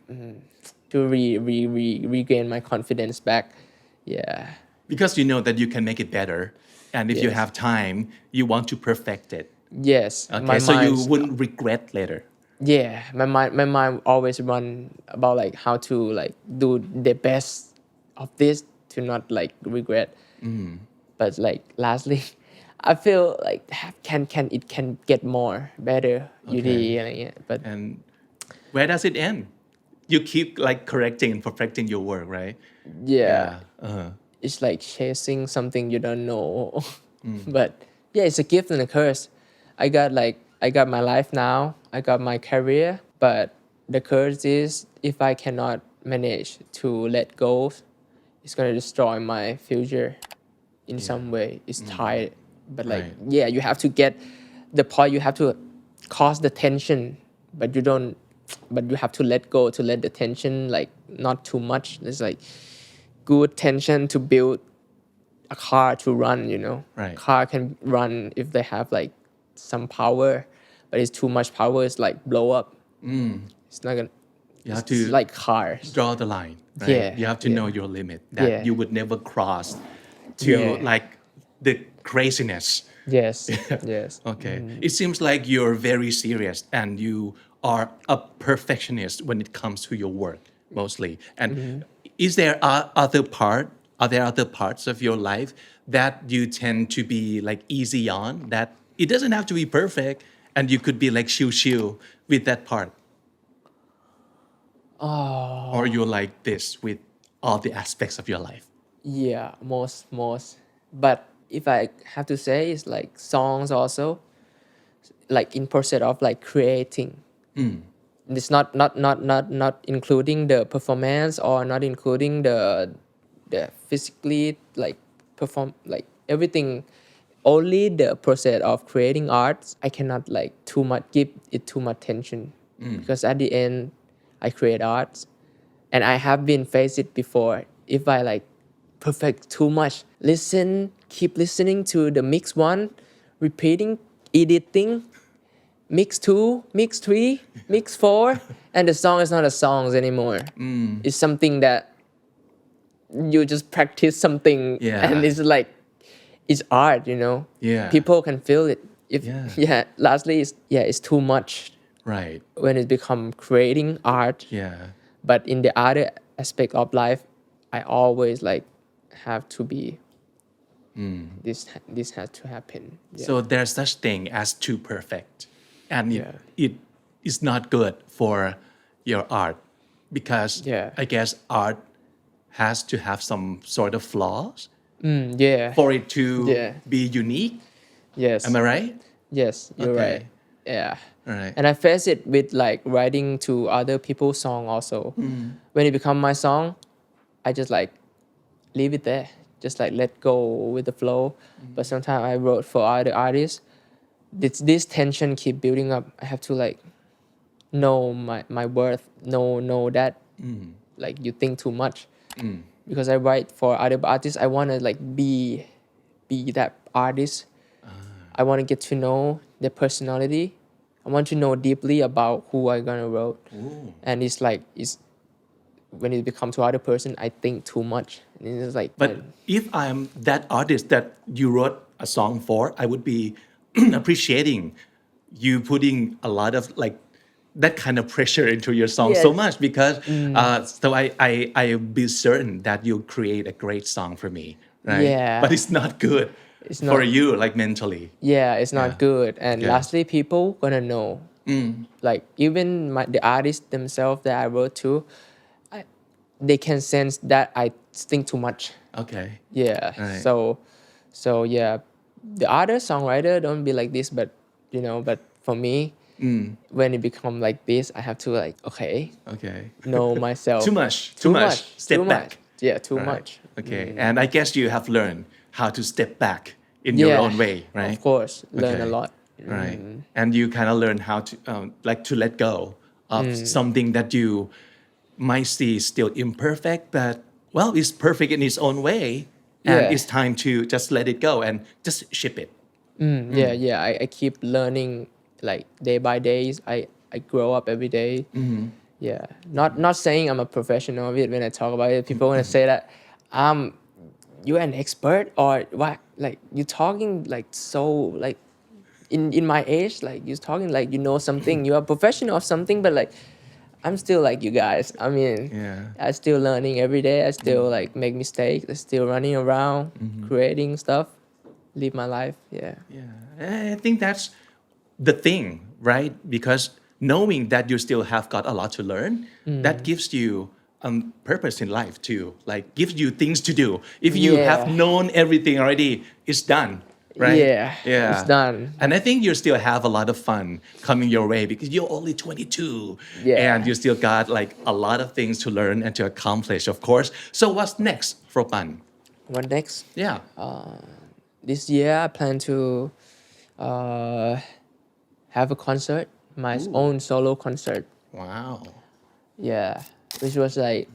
to regain my confidence back yeah
because you know that you can make it better, and if you have time, you want to perfect it.
Yes,
Okay, so you wouldn't regret later.
Yeah, my mind always run about like how to like do the best of this to not like regret. But like lastly, I feel like can it can get more better อยู่ดีอะไรเงี้ย but
And where does it end? You keep like correcting and perfecting your work, right?
yeah, it's like chasing something you don't know. But yeah, it's a gift and a curse. I got my life now, I got my career, but the curse is if I cannot manage to let go, it's gonna destroy my future in some way. It's tied, but like
Right.
you have to get the point. You have to cause the tension, but you have to let go to let the tension like not too much. It's like good tension to build a car to run.
Right.
Car can run if they have like some power, but it's too much power. It's like blow up. It's not gonna.
You have
It's
to
like cars.
draw the line, right?
Yeah,
You have to know your limit that
Yeah.
you would never cross to like the craziness.
Yes. Yes.
Okay. It seems like you're very serious and you are a perfectionist when it comes to your work mostly. And is there are there other parts of your life that you tend to be like easy on, that it doesn't have to be perfect and you could be like chill with that part? Or you're like this with all the aspects of your life?
Yeah, most. But if I have to say, it's like songs also, like in process of like creating. It's not including the performance or not including the physically like perform like everything. Only the process of creating art. I cannot like give it too much attention because at the end, I create art, and I have been faced it before. If I like perfect too much, keep listening to the mix one, repeating, editing, mix 2, mix 3, mix 4, and the song is not a song anymore. It's something that you just practice something,
Yeah.
and it's like it's art.
Yeah.
People can feel it. Lastly, it's too much
Right.
when it become creating art.
Yeah.
But in the other aspect of life, I always like have to be. This has to happen. Yeah.
So there's such thing as too perfect, and it is not good for your art because I guess art has to have some sort of flaws for it to be unique.
Yes.
Am I right?
Yes, you're
Okay.
right. Yeah.
All right.
And I face it with like writing to other people's song also. When it become my song, I just like leave it there. Just like let go with the flow. But sometimes I wrote for other artists. This tension keep building up. I have to like know my worth. Know that like you think too much. Because I write for other artists, I wanna like be that artist. I wanna get to know their personality. I want to know deeply about who I gonna wrote. And it's like when it becomes to other person, I think too much. And it's like
But if I'm that artist that you wrote a song for, I would be appreciating you putting a lot of like that kind of pressure into your song so much because so I be certain that you'll create a great song for me, right?
Yeah.
But it's not good for you like mentally.
Yeah, it's not good. And lastly, people gonna know. Like even the artists themselves that I wrote to, they can sense that I think too much.
Okay.
Yeah.
Right.
So yeah, the other songwriter don't be like this, but but for me, when it become like this, I have to like
Okay.
know myself.
Too much. Step
too
back.
much. Yeah, too
Right.
much.
Okay. And I guess you have learned how to step back in your own way, right?
Of course, learn a
Okay.
lot.
Right. And you kind of learn how to like to let go of something that you might see still imperfect, but well, it's perfect in its own way, and it's time to just let it go and just ship it.
Yeah. I keep learning like day by day. I grow up every day. Yeah. Not saying I'm a professional of it when I talk about it. People want to say that you're an expert or what, like you're talking like so like in my age, like you're talking like you know something, you're a professional of something, but like I'm still like you guys. I mean, I still learning every day. I still like make mistakes. I still running around, creating stuff, live my life. Yeah.
I think that's the thing, right? Because knowing that you still have got a lot to learn, that gives you purpose in life too. Like gives you things to do. If you have known everything already, it's done. Right?
Yeah. It's done.
And I think you still have a lot of fun coming your way because you're only 22 and you still got like a lot of things to learn and to accomplish, of course. So what's next for Pan?
What next?
Yeah.
This year I plan to have a concert, my own solo concert.
Wow.
Yeah, which was like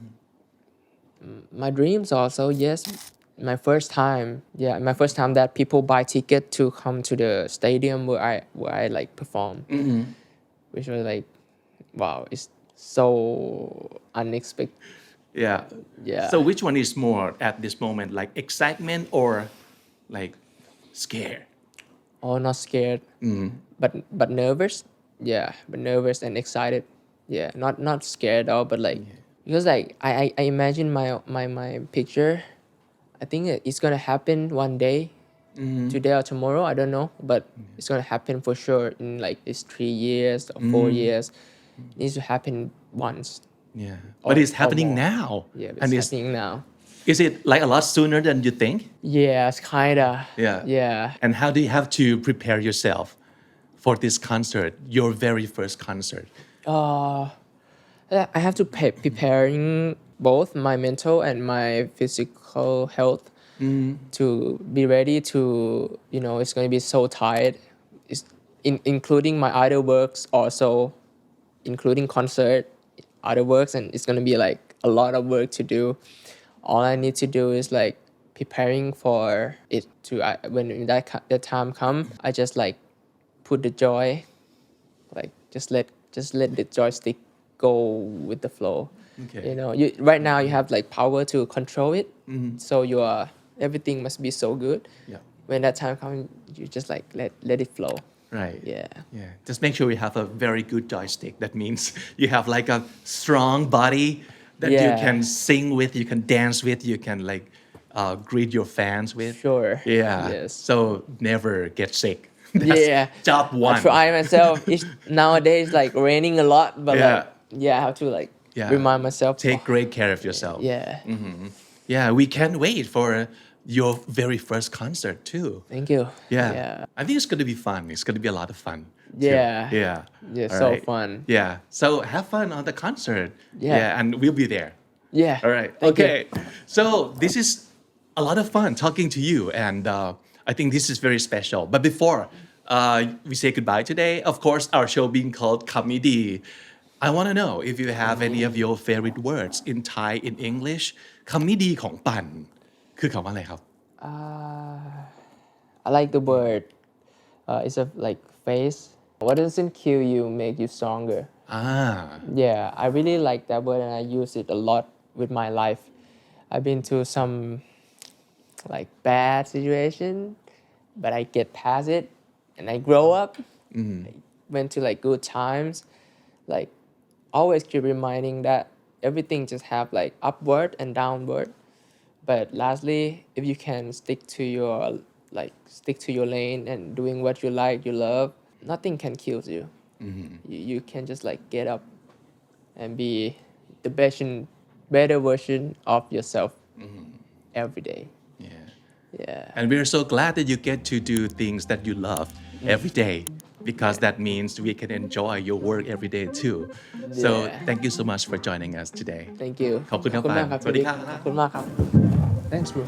my dreams also. Yes, my first time that people buy ticket to come to the stadium where I like perform, which was like, wow, it's so unexpected.
Yeah. So which one is more at this moment, like excitement or like scared?
Oh, not scared, but nervous. Yeah, but nervous and excited. Yeah, not scared at all, but like because like I imagine my picture. I think it's gonna happen one day, today or tomorrow. I don't know, but it's gonna happen for sure in like these 3 years or 4 years. It needs to happen once.
Yeah, but it's happening now.
Yeah,
and
it's happening now.
Is it like a lot sooner than you think?
Yeah, it's kinda.
Yeah. And how do you have to prepare yourself for this concert, your very first concert?
I have to preparing both my mental and my physical health to be ready to, it's going to be so tired. It's including my other works also, including concert, other works, and it's going to be like a lot of work to do. All I need to do is like preparing for it to, when that time come, I just like put the joy, like just let the joystick go with the flow. Okay. Right now you have like power to control it, so everything must be so good.
Yeah.
When that time comes, you just like let it flow.
Right.
Yeah.
Just make sure you have a very good joystick. That means you have like a strong body that you can sing with, you can dance with, you can like greet your fans with.
Sure.
Yeah.
Yes.
So never get sick. That's job one.
I try myself. It's nowadays like raining a lot, but I have to like remind myself.
Take great care of yourself.
Yeah.
Yeah, we can't wait for your very first concert too.
Thank you.
Yeah. I think it's going to be fun. It's going to be a lot of fun.
Yeah. So
right.
fun.
Yeah. So have fun on the concert.
Yeah.
And we'll be there.
Yeah.
All right.
Thank
okay.
you.
So this is a lot of fun talking to you, and I think this is very special. But before we say goodbye today, of course, our show being called Comedy. I want to know if you have any of your favorite words in Thai, in English. คำนี้ดีของปันคือคำว่าอะไรครับ
I like the word. It's a like face. What doesn't kill you make you stronger. Yeah, I really like that word and I use it a lot with my life. I've been to some like bad situation, but I get past it and I grow up. I went to like good times. Like always keep reminding that everything just have like upward and downward. But lastly, if you can stick to your lane and doing what you like, you love, nothing can kill you. You can just like get up and be the better version of yourself every day. Yeah.
And we're so glad that you get to do things that you love every day, because that means we can enjoy your work every day too. So thank you so much for joining us today.
Thank you.
ขอบคุณครับ
มากครับ
สวัสดีครับ
ขอบคุณมากครับ
Thanks bro